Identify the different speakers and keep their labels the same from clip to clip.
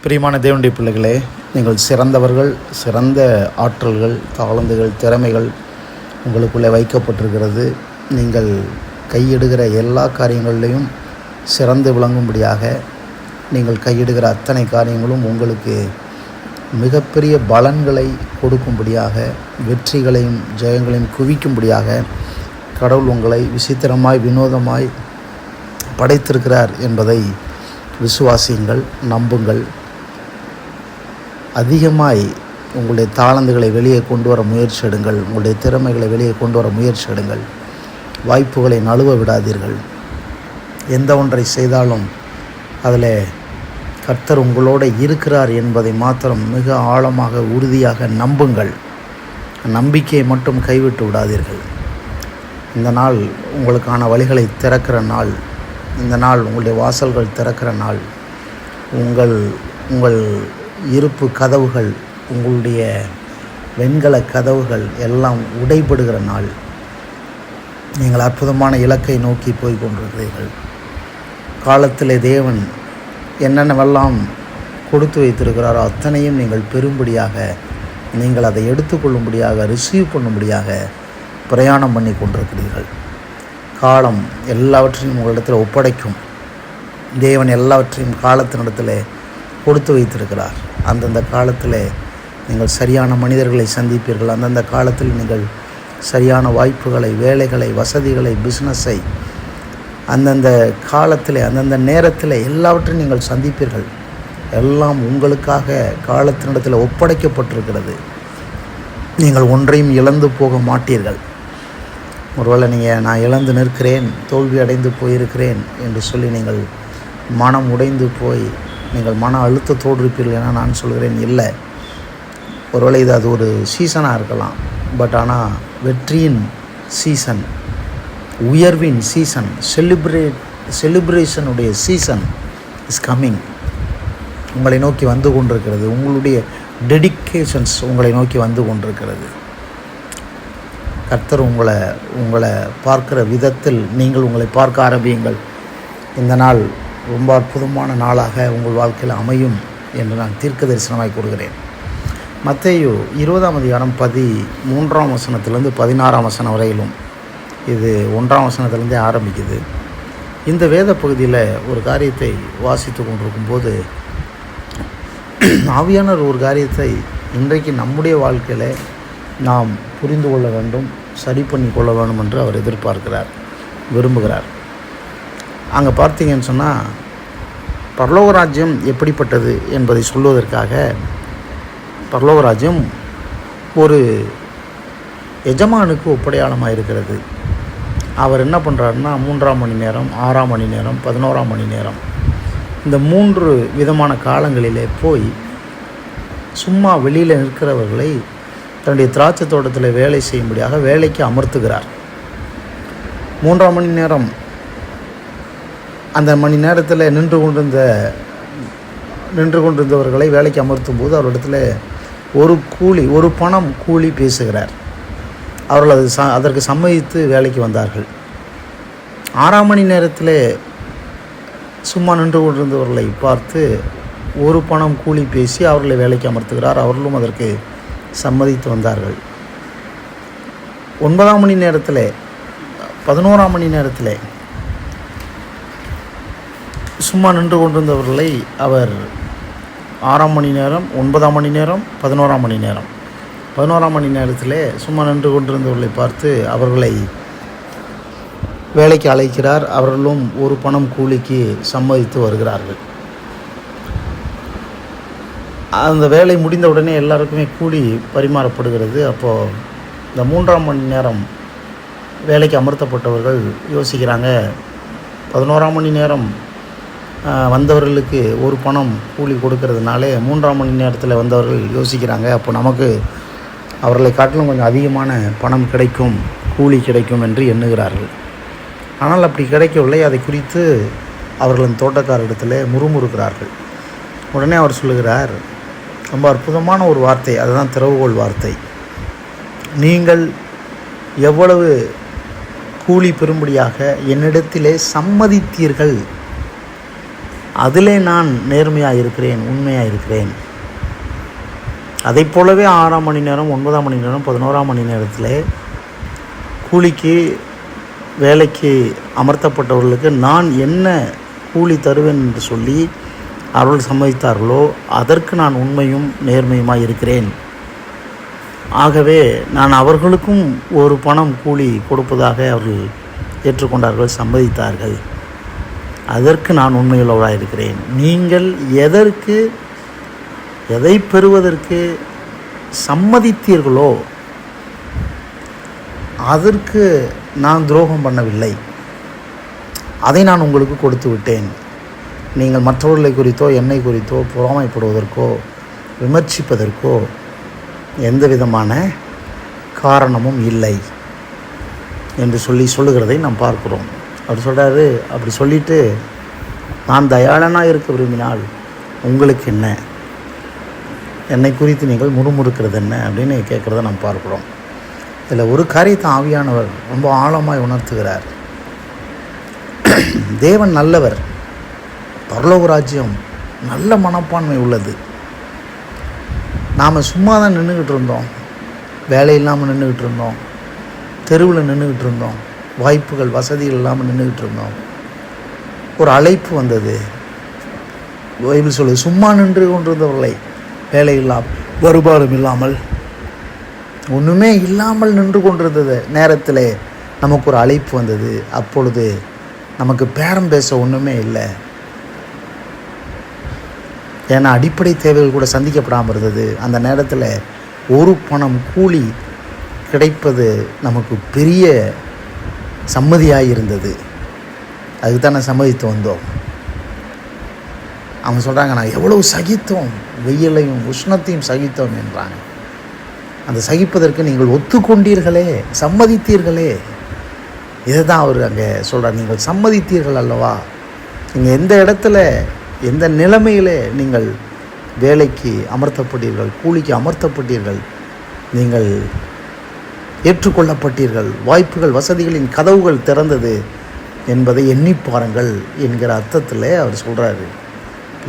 Speaker 1: பிரியமான தேவனுடைய பிள்ளைகளே, நீங்கள் சிறந்தவர்கள், சிறந்த ஆற்றல்கள், தாளந்துகள், திறமைகள் உங்களுக்குள்ளே வைக்கப்பட்டிருக்கிறது. நீங்கள் கையிடுகிற எல்லா காரியங்கள்லையும் சிறந்து விளங்கும்படியாக நீங்கள் கையிடுகிற அத்தனை காரியங்களும் உங்களுக்கு மிகப்பெரிய பலன்களை கொடுக்கும்படியாக, வெற்றிகளையும் ஜெயங்களையும் குவிக்கும்படியாக கடவுள் உங்களை விசித்திரமாய் வினோதமாய் படைத்திருக்கிறார் என்பதை விசுவாசியுங்கள், நம்புங்கள். அதிகமாய் உங்களுடைய தாளந்துகளை வெளியே கொண்டு வர முயற்சி எடுங்கள். உங்களுடைய திறமைகளை வெளியே கொண்டு வர முயற்சி எடுங்கள். வாய்ப்புகளை நழுவ விடாதீர்கள். எந்த ஒன்றை செய்தாலும் அதில் கர்த்தர் உங்களோடு இருக்கிறார் என்பதை மாத்திரம் மிக ஆழமாக உறுதியாக நம்புங்கள். நம்பிக்கையை மட்டும் கைவிட்டு விடாதீர்கள். இந்த நாள் உங்களுக்கான வழிகளை திறக்கிற நாள். இந்த நாள் உங்களுடைய வாசல்கள் திறக்கிற நாள். உங்கள் இருப்பு கதவுகள், உங்களுடைய வெண்கல கதவுகள் எல்லாம் உடைபடுகிற நாள். நீங்கள் அற்புதமான இலக்கை நோக்கி போய் கொண்டிருக்கிறீர்கள். காலத்திலே தேவன் என்னென்னவெல்லாம் கொடுத்து வைத்திருக்கிறாரோ அத்தனையும் நீங்கள் பெறும்படியாக, நீங்கள் அதை எடுத்துக்கொள்ளும்படியாக, ரிசீவ் பண்ணும்படியாக பிரயாணம் பண்ணி கொண்டிருக்கிறீர்கள். காலம் எல்லாவற்றையும் உங்களிடத்தில் ஒப்படைக்கும். தேவன் எல்லாவற்றையும் காலத்தினிடத்தில் கொடுத்து வைத்திருக்கிறார். அந்தந்த காலத்தில் நீங்கள் சரியான மனிதர்களை சந்திப்பீர்கள். அந்தந்த காலத்தில் நீங்கள் சரியான வாய்ப்புகளை, வேலைகளை, வசதிகளை, பிஸ்னஸை அந்தந்த காலத்தில், அந்தந்த நேரத்தில் எல்லாவற்றையும் நீங்கள் சந்திப்பீர்கள். எல்லாம் உங்களுக்காக காலத்தினிடத்தில் ஒப்படைக்கப்பட்டிருக்கிறது. நீங்கள் ஒன்றையும் இழந்து போக மாட்டீர்கள். ஒருவேளை நான் இழந்து நிற்கிறேன், தோல்வி அடைந்து போயிருக்கிறேன் என்று சொல்லி நீங்கள் மனம் உடைந்து போய் நீங்கள் மன அழுத்தத்தோடு இருப்பீர்கள் என நான் சொல்கிறேன். இல்லை, ஒருவேளை அது ஒரு சீசனாக இருக்கலாம். பட் ஆனால் வெற்றியின் சீசன், உயர்வின் சீசன், செலிப்ரேஷனுடைய சீசன் இஸ் கம்மிங். உங்களை நோக்கி வந்து கொண்டிருக்கிறது. உங்களுடைய டெடிக்கேஷன்ஸ் உங்களை நோக்கி வந்து கொண்டிருக்கிறது. கர்த்தர் உங்களை பார்க்கிற விதத்தில் நீங்கள் உங்களை பார்க்க ஆரம்பியுங்கள். இந்த நாள் ரொம்ப அற்புதமான நாளாக உங்கள் வாழ்க்கையில் அமையும் என்று நான் தீர்க்க தரிசனமாய் கூறுகிறேன். மத்தேயு 20ஆம் அதிகாரம் 13ஆம் வசனத்திலிருந்து 16ஆம் வசனம் வரையிலும், இது 1ஆம் வசனத்திலேருந்தே ஆரம்பிக்குது. இந்த வேத பகுதியில் ஒரு காரியத்தை வாசித்து கொண்டிருக்கும்போது ஆவியானவர் ஒரு காரியத்தை இன்றைக்கு நம்முடைய வாழ்க்கையில் நாம் புரிந்து கொள்ள வேண்டும், சரி பண்ணி கொள்ள வேண்டும் என்று அவர் எதிர்பார்க்கிறார், விரும்புகிறார். அங்கே பார்த்தீங்கன்னு சொன்னால், பரலோகராஜ்யம் எப்படிப்பட்டது என்பதை சொல்வதற்காக, பரலோகராஜ்யம் ஒரு எஜமானுக்கு ஒப்படையாளமாக இருக்கிறது. அவர் என்ன பண்ணுறாருன்னா, 3ஆம் மணி நேரம், 6ஆம் மணி நேரம், 11ஆம் மணி நேரம், இந்த 3 விதமான காலங்களிலே போய் சும்மா வெளியில் நிற்கிறவர்களை தன்னுடைய திராட்சை தோட்டத்தில் வேலை செய்யும்படியாக வேலைக்கு அமர்த்துகிறார். 3ஆம் மணி நேரம், அந்த மணி நேரத்தில் நின்று கொண்டிருந்தவர்களை வேலைக்கு அமர்த்தும் போது அவரிடத்தில் ஒரு பணம் கூலி பேசுகிறார். அவர்கள் அதற்கு சம்மதித்து வேலைக்கு வந்தார்கள். 6ஆம் மணி நேரத்தில் சும்மா நின்று கொண்டிருந்தவர்களை பார்த்து ஒரு பணம் கூலி பேசி அவர்களை வேலைக்கு அமர்த்துகிறார். அவர்களும் அதற்கு சம்மதித்து வந்தார்கள். 9ஆம் மணி நேரத்தில், 11ஆம் மணி நேரத்தில் சும்மா நின்று கொண்டிருந்தவர்களை அவர் 6ஆம் மணி நேரம், 9ஆம் மணி நேரம், 11ஆம் மணி நேரம், 11ஆம் மணி நேரத்தில் சும்மா நின்று கொண்டிருந்தவர்களை பார்த்து அவர்களை வேலைக்கு அழைக்கிறார். அவர்களும் ஒரு பணம் கூலிக்கு சம்மதித்து வருகிறார்கள். அந்த வேலை முடிந்த உடனே எல்லாருக்குமே கூலி பரிமாறப்படுகிறது. அப்போது இந்த 3ஆம் மணி நேரம் வேலைக்கு அமர்த்தப்பட்டவர்கள் யோசிக்கிறாங்க, 11ஆம் மணி நேரம் வந்தவர்களுக்கு ஒரு பணம் கூலி கொடுக்கறதுனாலே 3ஆம் மணி நேரத்தில் வந்தவர்கள் யோசிக்கிறாங்க, அப்போ நமக்கு அவர்களை காட்டிலும் கொஞ்சம் அதிகமான பணம் கிடைக்கும், கூலி கிடைக்கும் என்று எண்ணுகிறார்கள். ஆனால் அப்படி கிடைக்கவில்லை. அதை குறித்து அவர்களின் தோட்டக்காரரிடத்தில் முறுமுறுக்கிறார்கள். உடனே அவர் சொல்லுகிறார், ரொம்ப அற்புதமான ஒரு வார்த்தை, அதுதான் திறவுகோல் வார்த்தை. நீங்கள் எவ்வளவு கூலி பெறும்படியாக என்னிடத்திலே சம்மதித்தீர்கள், அதிலே நான் நேர்மையாக இருக்கிறேன், உண்மையாக இருக்கிறேன். அதை போலவே 6ஆம் மணி நேரம், 9ஆம் மணி நேரம், 11ஆம் மணி நேரத்தில் கூலிக்கு வேலைக்கு அமர்த்தப்பட்டவர்களுக்கு நான் என்ன கூலி தருவேன் என்று சொல்லி அவர்கள் சம்மதித்தார்களோ அதற்கு நான் உண்மையும் நேர்மையுமாக இருக்கிறேன். ஆகவே நான் அவர்களுக்கும் ஒரு பணம் கூலி கொடுப்பதாக அவர்கள் ஏற்றுக்கொண்டார்கள், சம்மதித்தார்கள். அதற்கு நான் உண்மையுள்ளவராக இருக்கிறேன். நீங்கள் எதை பெறுவதற்கு சம்மதித்தீர்களோ அதற்கு நான் துரோகம் பண்ணவில்லை. அதை நான் உங்களுக்கு கொடுத்து விட்டேன். நீங்கள் மற்றவர்களை குறித்தோ என்னை குறித்தோ பொறாமைப்படுவதற்கோ விமர்சிப்பதற்கோ எந்த விதமான காரணமும் இல்லை என்று சொல்லுகிறதை நாம் பார்க்கிறோம். அவர் சொல்கிறாரு, அப்படி சொல்லிவிட்டு நான் தயாளனாக இருக்க விரும்பினால் உங்களுக்கு என்ன, என்னை குறித்து நீங்கள் முறுமுறுக்கிறது என்ன அப்படின்னு கேட்குறத நாம் பார்க்குறோம். இதில் ஒரு காரியத்தை ஆவியானவர் ரொம்ப ஆழமாய் உணர்த்துகிறார். தேவன் நல்லவர், பரலோக ராஜ்யம் நல்ல மனப்பான்மை உள்ளது. நாம் சும்மா தான் நின்றுக்கிட்டு இருந்தோம், வேலை இல்லாமல் நின்றுக்கிட்டு இருந்தோம், தெருவில் நின்றுக்கிட்டு இருந்தோம், வாய்ப்புகள் வசதிகள் இல்லாமல் நின்றுக்கிட்டு இருந்தோம். ஒரு அழைப்பு வந்தது. பைபிள் சொல்லுது, சும்மா நின்று கொண்டிருந்தவர்களை, வேலை இல்லாமல் வருமானம் இல்லாமல் ஒன்றுமே இல்லாமல் நின்று கொண்டிருந்தது நேரத்தில் நமக்கு ஒரு அழைப்பு வந்தது. அப்பொழுது நமக்கு பேரம் பேச ஒன்றுமே இல்லை. ஏன்னா அடிப்படை தேவைகள் கூட சந்திக்கப்படாமல் இருந்தது. அந்த நேரத்தில் ஒரு பணம் கூலி கிடைப்பது நமக்கு பெரிய சம்மதியாக இருந்தது. அதுக்கு தான் நான் சம்மதித்து வந்தோம். அவங்க சொல்கிறாங்க, நான் எவ்வளவு சகித்தோம், வெயிலையும் உஷ்ணத்தையும் சகித்தோம் என்றாங்க. அந்த சகிப்பதற்கு நீங்கள் ஒத்துக்கொண்டீர்களே, சம்மதித்தீர்களே. இதை தான் அவர் அங்கே சொல்கிறார். நீங்கள் சம்மதித்தீர்கள் அல்லவா? நீங்கள் எந்த இடத்துல எந்த நிலைமையிலே நீங்கள் வேலைக்கு அமர்த்தப்பட்டீர்கள், கூலிக்கு அமர்த்தப்பட்டீர்கள், நீங்கள் ஏற்றுக்கொள்ளப்பட்டீர்கள், வாய்ப்புகள் வசதிகளின் கதவுகள் திறந்தது என்பதை எண்ணி பாருங்கள் என்கிற அர்த்தத்தில் அவர் சொல்கிறாரு.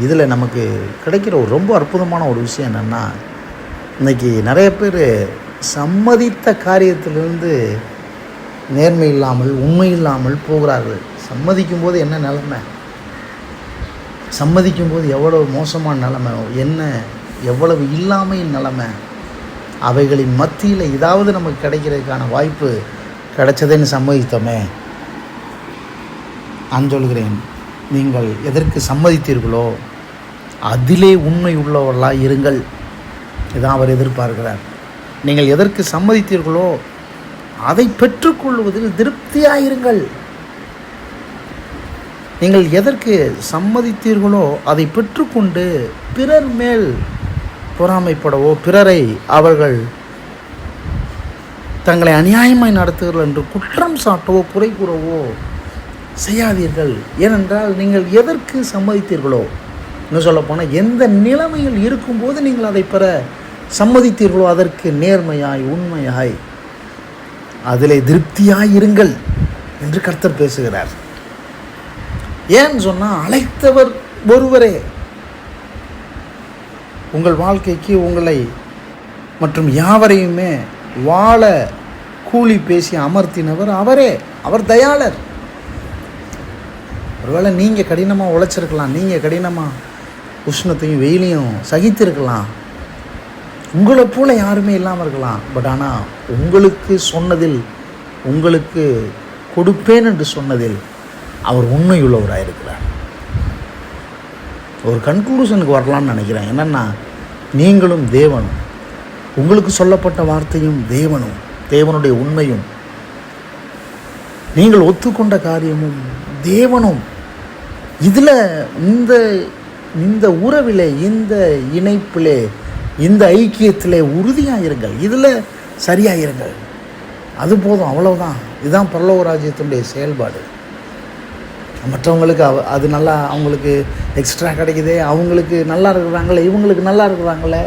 Speaker 1: இதில் நமக்கு கிடைக்கிற ஒரு ரொம்ப அற்புதமான ஒரு விஷயம் என்னென்னா, இன்றைக்கி நிறைய பேர் சம்மதித்த காரியத்திலிருந்து நேர்மை இல்லாமல் உண்மை இல்லாமல் போகிறார்கள். சம்மதிக்கும்போது என்ன நிலைமை, சம்மதிக்கும்போது எவ்வளவு மோசமான நிலைமை, என்ன எவ்வளவு இல்லாமையின் நிலைமை, அவைகளின் மத்தியில் ஏதாவது நமக்கு கிடைக்கிறதுக்கான வாய்ப்பு கிடைச்சதுன்னு சம்மதித்தோமே. நான் சொல்கிறேன், நீங்கள் எதற்கு சம்மதித்தீர்களோ அதிலே உண்மை உள்ளவர்களாக இருங்கள். இதான் அவர் எதிர்பார்க்கிறார். நீங்கள் எதற்கு சம்மதித்தீர்களோ அதை பெற்றுக்கொள்வதில் திருப்தியாயிருங்கள். நீங்கள் எதற்கு சம்மதித்தீர்களோ அதை பெற்றுக்கொண்டு பிறர் மேல் பொறாமைப்படவோ பிறரை அவர்கள் தங்களை அநியாயமாய் நடத்துகிறார்கள் என்று குற்றம் சாட்டவோ குறை கூறவோ செய்யாதீர்கள். ஏனென்றால் நீங்கள் எதற்கு சம்மதித்தீர்களோ, இன்னும் சொல்லப்போனால் எந்த நிலைமையில் இருக்கும்போது நீங்கள் அதை பெற சம்மதித்தீர்களோ அதற்கு நேர்மையாய் உண்மையாய் அதிலே திருப்தியாய் இருங்கள் என்று கர்த்தர் பேசுகிறார். ஏன்னு சொன்னால், அழைத்தவர் ஒருவரே. உங்கள் வாழ்க்கைக்கு உங்களை மற்றும் யாவரையுமே வாழ கூலி பேசி அமர்த்தினவர் அவரே. அவர் தயாளர். ஒருவேளை நீங்கள் கடினமாக உழைச்சிருக்கலாம், நீங்கள் கடினமாக உஷ்ணத்தையும் வெயிலையும் சகித்திருக்கலாம், உங்களை போல் யாருமே இல்லாமல் இருக்கலாம். பட் ஆனால் உங்களுக்கு சொன்னதில், உங்களுக்கு கொடுப்பேன் என்று சொன்னதில் அவர் உண்மையுள்ளவராக இருக்கிறார். ஒரு கன்க்ளூஷனுக்கு வரலான்னு நினைக்கிறேன். என்னென்னா, நீங்களும் தேவனும், உங்களுக்கு சொல்லப்பட்ட வார்த்தையும் தேவனும், தேவனுடைய உண்மையும், நீங்கள் ஒத்துக்கொண்ட காரியமும் தேவனும், இதில் இந்த உறவிலே, இந்த இணைப்பிலே, இந்த ஐக்கியத்திலே உறுதியாக இருங்கள். இதில் சரியாக இருங்கள். அது போதும், அவ்வளவுதான். இதுதான் பரலோக ராஜ்யத்தினுடைய செயல்பாடு. மற்றவங்களுக்கு அது நல்லா, அவங்களுக்கு எக்ஸ்ட்ரா கிடைக்குதே, அவங்களுக்கு நல்லா இருக்கிறாங்களே, இவங்களுக்கு நல்லா இருக்கிறாங்களே,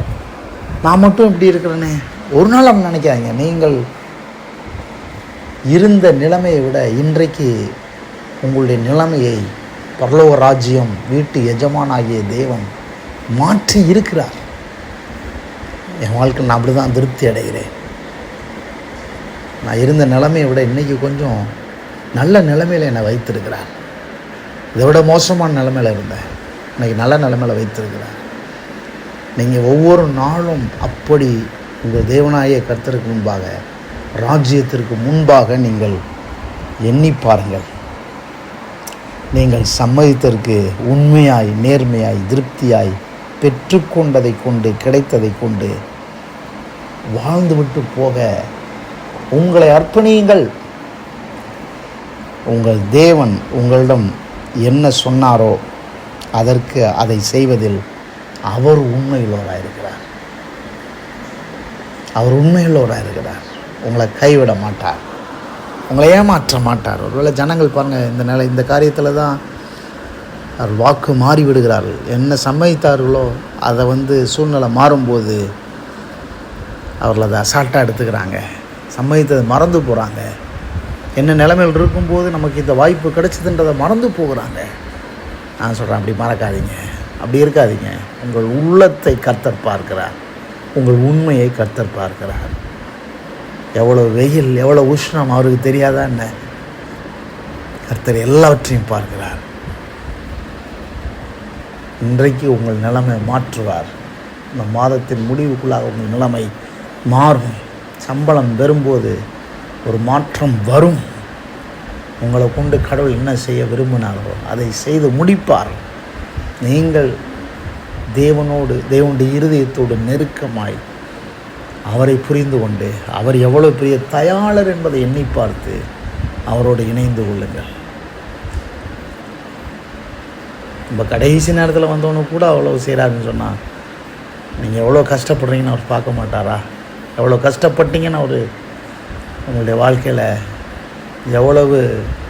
Speaker 1: நான் மட்டும் இப்படி இருக்கிறேனே, ஒரு நாள் அவங்க நினைக்காதீங்க. நீங்கள் இருந்த நிலைமையை விட இன்றைக்கு உங்களுடைய நிலைமையை பரலோக ராஜ்யம் வீட்டு எஜமானாகிய தேவன் மாற்றி இருக்கிறார். என் வாழ்க்கையில் நான் அப்படி தான் திருப்தி அடைகிறேன். நான் இருந்த நிலைமையை விட இன்றைக்கி கொஞ்சம் நல்ல நிலைமையில் என்னை வைத்திருக்கிறார். இதை விட மோசமான நிலைமையில் இருந்தேன், இன்றைக்கி நல்ல நிலைமையில் வைத்திருக்கிறார். நீங்கள் ஒவ்வொரு நாளும் அப்படி உங்கள் தேவனாகிய கர்த்தருக்கு முன்பாக, ராஜ்யத்திற்கு முன்பாக நீங்கள் எண்ணி பாருங்கள். நீங்கள் சம்மதித்ததற்கு உண்மையாய், நேர்மையாய், திருப்தியாய் பெற்றுக்கொண்டதை கொண்டு, கிடைத்ததை கொண்டு வாழ்ந்துவிட்டு போக உங்களை அர்ப்பணியுங்கள். உங்கள் தேவன் உங்களிடம் என்ன சொன்னாரோ அதற்கு அதை செய்வதில் அவர் உண்மையுள்ளவராக இருக்கிறார். அவர் உண்மையுள்ளவராக இருக்கிறார். உங்களை கைவிட மாட்டார், உங்களை ஏமாற்ற மாட்டார். ஒருவேளை ஜனங்கள் பாருங்கள், இந்த காரியத்தில் தான் அவர் வாக்கு மாறி விடுகிறார்கள். என்ன சம்மதித்தார்களோ அதை சூழ்நிலை மாறும்போது அவர்கள் அதை அசால்ட்டாக எடுத்துக்கிறாங்க. சம்மதித்ததை மறந்து போகிறாங்க. என்ன நிலைமையில் இருக்கும்போது நமக்கு இந்த வாய்ப்பு கிடைச்சதுன்றதை மறந்து போகிறாங்க. நான் சொல்கிறேன், அப்படி மறக்காதீங்க, அப்படி இருக்காதீங்க. உங்கள் உள்ளத்தை கர்த்தர் பார்க்கிறார், உங்கள் உண்மையை கர்த்தர் பார்க்கிறார். எவ்வளோ வெயில், எவ்வளோ உஷ்ணம் அவருக்கு தெரியாதா என்ன? கர்த்தர் எல்லாவற்றையும் பார்க்கிறார். இன்றைக்கு உங்கள் நிலைமை மாற்றுவார். இந்த மாதத்தின் முடிவுக்குள்ளாக உங்கள் நிலைமை மாறும். சம்பளம் வரும்போது ஒரு மாற்றம் வரும். உங்களை கொண்டு கடவுள் என்ன செய்ய விரும்பினாரோ அதை செய்து முடிப்பார். நீங்கள் தேவனுடைய இருதயத்தோடு நெருக்கமாய் அவரை புரிந்து கொண்டு, அவர் எவ்வளோ பெரிய தயாளர் என்பதை எண்ணி பார்த்து அவரோடு இணைந்து கொள்ளுங்கள். நம்ம கடைசி நேரத்தில் வந்தவனு கூட அவ்வளோ செய்கிறாருன்னு சொன்னால், நீங்கள் எவ்வளோ கஷ்டப்படுறீங்கன்னு அவர் பார்க்க மாட்டாரா? எவ்வளோ கஷ்டப்பட்டீங்கன்னு அவர் உங்களுடைய வாழ்க்கையில் எவ்வளவு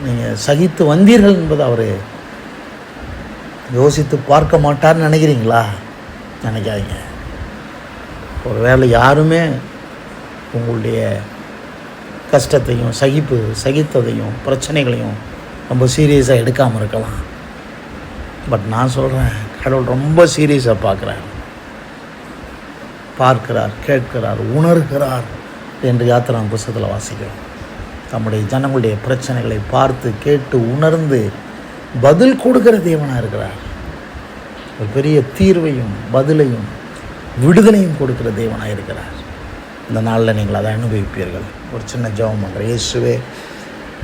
Speaker 1: நீங்கள் சகித்து வந்தீர்கள் என்பதை அவர் யோசித்து பார்க்க மாட்டார்னு நினைக்கிறீங்களா? நினைக்காதீங்க. ஒரு வேளை யாருமே உங்களுடைய கஷ்டத்தையும் சகித்ததையும் பிரச்சனைகளையும் ரொம்ப சீரியஸாக எடுக்காமல் இருக்கலாம். பட் நான் சொல்கிறேன், கடவுள் ரொம்ப சீரியஸாக பார்க்கிறார், கேட்கிறார், உணர்கிறார் என்று யாத்திரான் புத்தகத்தில் வாசிக்கிறோம். நம்முடைய ஜனங்களுடைய பிரச்சனைகளை பார்த்து கேட்டு உணர்ந்து பதில் கொடுக்கிற தேவனாக இருக்கிறார். ஒரு பெரிய தீர்வையும் பதிலையும் விடுதலையும் கொடுக்கிற தேவனாக இருக்கிறார். இந்த நாளில் நீங்கள் அதை அனுபவிப்பீர்கள். ஒரு சின்ன ஜெபம் பண்ணுறேன். இயேசுவே,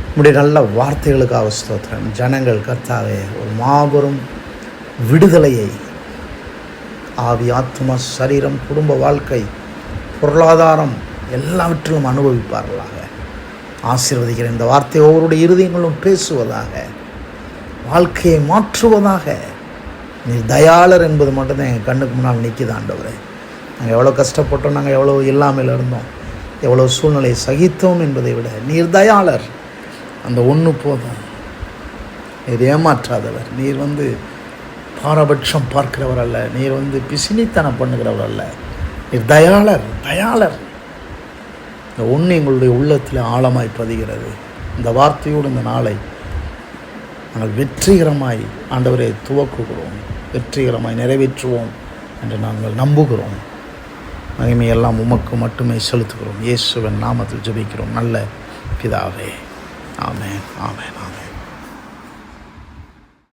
Speaker 1: உம்முடைய நல்ல வார்த்தைகளுக்காக ஸ்தோத்திரம். ஜனங்கள் கர்த்தாவே ஒரு மாபெரும் விடுதலையை ஆவி, ஆத்மா, சரீரம், குடும்ப வாழ்க்கை, பொருளாதாரம் எல்லாவற்றிலும் அனுபவிப்பார்களாக. ஆசீர்வதிக்கிற இந்த வார்த்தை ஒவ்வொருடைய இருதயங்களும் பேசுவதாக, வாழ்க்கையை மாற்றுவதாக. நீ தயாளர் என்பது மட்டும்தான் எங்கள் கண்ணுக்கு முன்னால் நிற்கிது ஆண்டவரே. நாங்கள் எவ்வளோ கஷ்டப்பட்டோம், நாங்கள் எவ்வளோ இல்லாமல் இருந்தோம், எவ்வளோ சூழ்நிலையை சகித்தோம் என்பதை விட நீர் தயாளர். அந்த ஒன்று போதும். நீர் ஏமாற்றாதவர். நீர் பாரபட்சம் பார்க்கிறவர் அல்ல. நீர் பிசினித்தனம் பண்ணுகிறவர் அல்ல. நீர் தயாளர். இந்த ஒன்று எங்களுடைய உள்ளத்தில் ஆழமாய் பதிகிறது. இந்த வார்த்தையோடு இந்த நாளை நாங்கள் வெற்றிகரமாய் ஆண்டவரை துவக்குகிறோம், வெற்றிகரமாய் நிறைவேற்றுவோம் என்று நாங்கள் நம்புகிறோம். மகிமையெல்லாம் உமக்கு மட்டுமே செலுத்துகிறோம். இயேசுவின் நாமத்தில் ஜெபிக்கிறோம் நல்ல பிதாவே. ஆமென், ஆமென்.